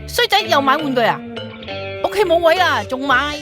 衰仔又買玩具啊！屋企冇位啦，仲買？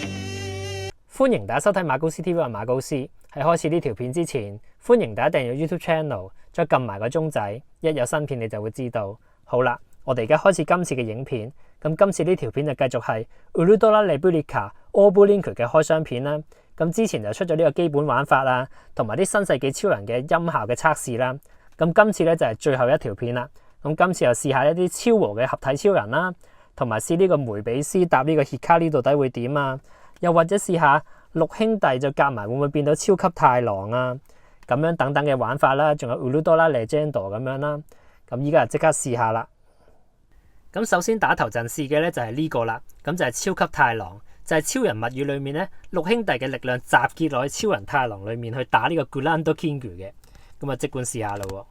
歡迎大家收睇馬高斯 TV， 馬高斯。喺開始呢條片之前，歡迎大家訂閱 YouTube Channel， 再撳埋個鐘仔，一有新片你就會知道。好啦，我哋而家開始今次嘅影片。咁今次呢條片就繼續係 Ultra Republica Orbulink 嘅開箱片啦。咁之前就出咗呢個基本玩法啦，同埋啲新世紀超人嘅音效嘅測試啦。咁今次咧就係最後一條片啦。咁今次又試下一啲超和嘅合體超人啦，同埋試呢個梅比斯搭呢個 Hikari 到底會點啊？又或者試下六兄弟就夾埋會唔會變到超級太郎啊？咁樣等等嘅玩法啦，仲有 Ultra Legend 咁樣啦。咁依家就即刻試下啦。咁首先打頭陣試嘅咧就係呢個啦，咁就係超級太郎，就係超人物語裏面咧六兄弟嘅力量集結落去超人太郎裏面去打呢個 Gurando King 嘅。咁啊即管試下咯。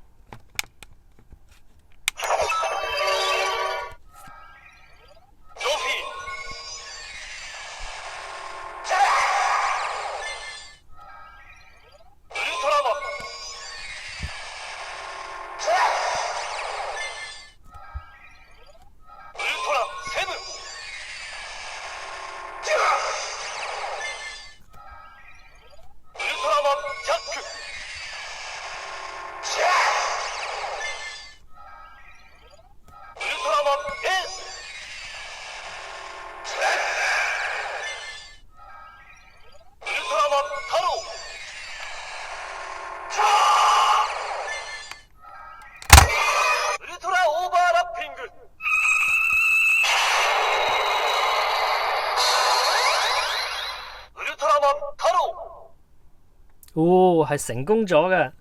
哦，係成功咗嘅。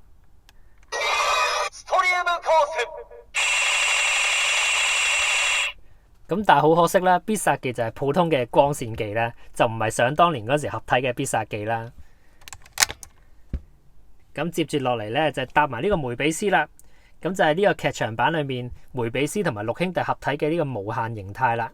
咁但係好可惜啦，必殺技就係普通嘅光線技啦，就唔係想當年嗰時合體嘅必殺技啦。咁接住落嚟咧就搭埋呢個梅比斯啦。咁就係呢個劇場版裏面梅比斯同埋六兄弟合體嘅呢個無限形態啦。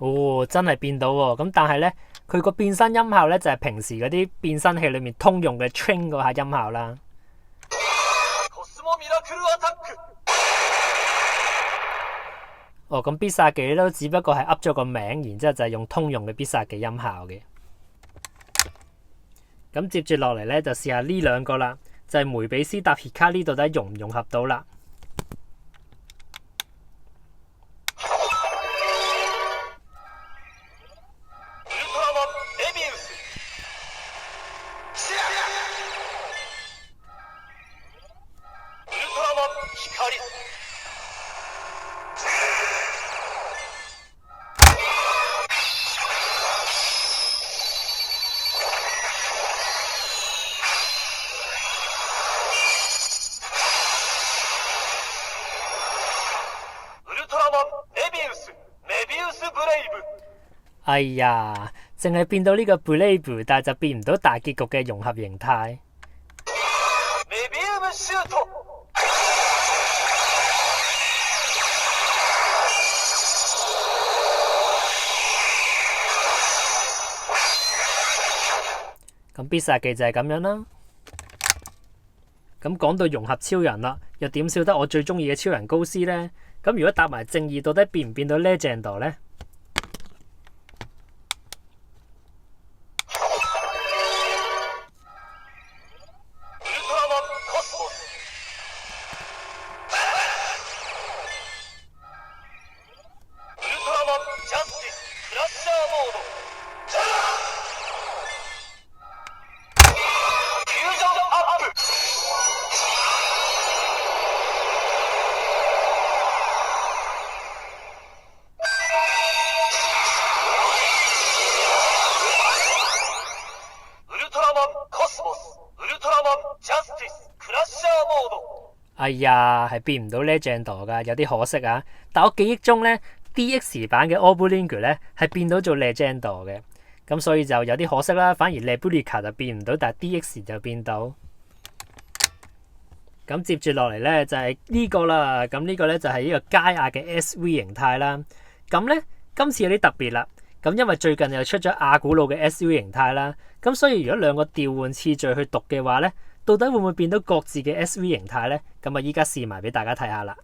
哦，真係變到喎！咁但係咧，佢個變身音效咧就係平時嗰啲變身器裏面通用嘅 train 嗰下音效啦。哦，咁必殺技都只不過係噏咗個名，然之後就係用通用嘅必殺技音效嘅。咁接住落嚟咧就試下呢兩個啦，就係梅比斯搭 Hikari 到底融唔融合到啦。哎呀，淨係變到呢個 Brave， 但係就變唔到大結局嘅融合形態。咁必殺技就係咁樣啦。咁講到融合超人啦，又點少得我最中意嘅超人高斯呢？咁如果搭埋正義，到底變唔變到 Legend 呢？哎呀，係變唔到 Legend 噶，有啲可惜啊。但我記憶中咧 DX 版嘅 Orbulingua 咧係變到做 Legend 嘅，咁所以就有啲可惜啦。反而 Nebulika 就變唔到，但係 DX 就變到。咁接住落嚟咧就係呢個啦。咁呢個咧就係呢個佳亞嘅 SV 形態啦。咁咧今次有啲特別啦。咁因為最近又出咗阿古魯嘅 SV 形態啦，咁所以如果兩個調換次序去讀嘅話咧，到底會唔會變到各自嘅 SV 形態咧？咁啊，依家試埋俾大家睇下啦。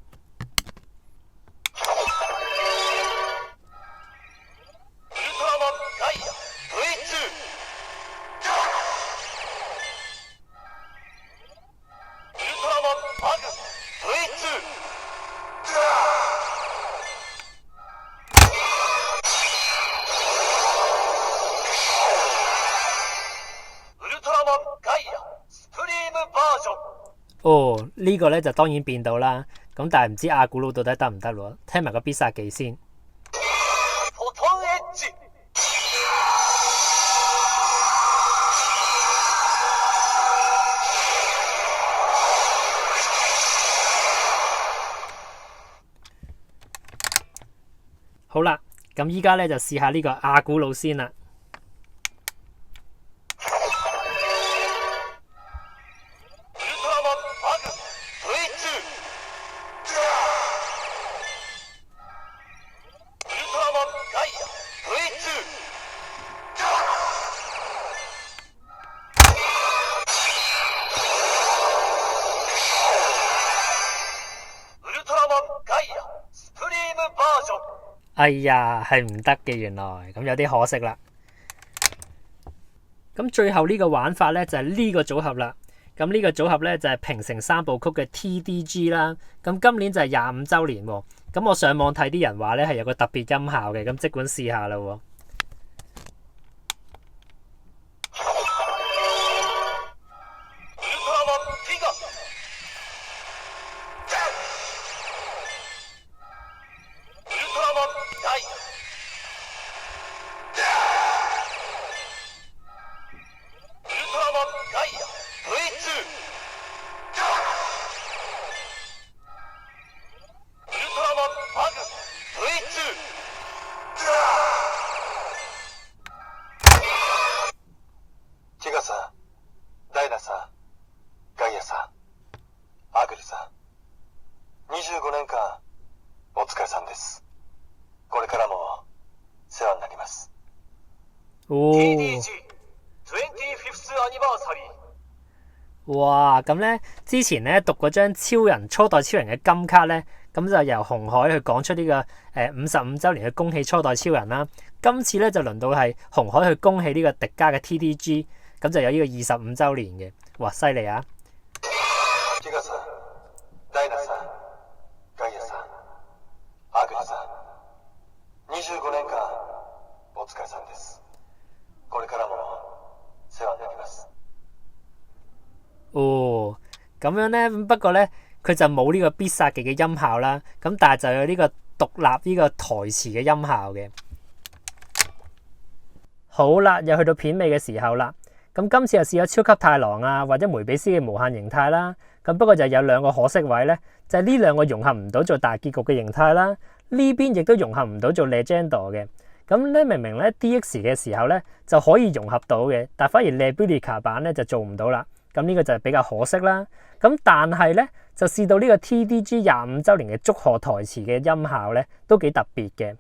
哦，呢個咧就當然變到啦，咁但係唔知阿古魯到底得唔得喎？聽埋個必殺技先。好啦，咁依家咧就試下呢個阿古魯先啦。哎呀，係唔得嘅，原來咁有啲可惜啦。咁最後呢個玩法咧就係呢個組合啦。咁呢個組合咧就係平成三部曲嘅 TDG 啦。咁今年就係25週年喎。咁我上網睇啲人話咧係有個特別音效嘅，咁即管試下啦喎。25年間お疲れさんです。これからも世話になります。TDG 25th Anniversary。哇，咁咧之前咧讀嗰張超人初代超人嘅金卡咧，咁就由紅海去講出呢個55週年嘅恭喜初代超人啦。今次咧就輪到係紅海去恭喜呢個迪迦嘅 TDG， 咁就有呢個25週年嘅，哇，犀利啊！25年間お疲れさんです。これからも世話になります。哦，咁樣咧，不過咧佢就冇呢個必殺技嘅音效啦，咁但係就有呢個獨立呢個台詞嘅音效嘅。好啦，又去到片尾嘅時候啦。咁今次又試咗超級太郎啊，或者梅比斯嘅無限形態啦。咁不過就有兩個可惜位咧，就係呢兩個融合唔到做大結局嘅形態啦。呢邊亦都融合唔到做 Legend 嘅。咁咧明明咧 DX 嘅時候咧就可以融合到嘅，但反而 Nebulika 版咧就做唔到啦。咁呢個就係比較可惜啦。咁但係咧就試到呢個 TDG 25週年嘅祝賀台詞嘅音效咧都幾特別嘅。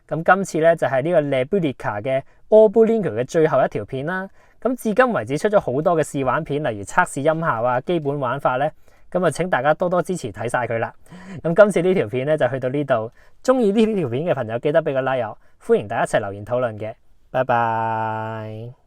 咁今次咧就係呢個 Nebulika 嘅 Orbulingua 嘅最後一條片啦。咁至今為止出咗好多嘅試玩片，例如測試音效啊、基本玩法咧。咁啊，請大家多多支持睇晒佢啦。咁今次呢條片咧就去到呢度。中意呢條片嘅朋友記得俾個 like，歡迎大家一齊留言討論嘅。拜拜。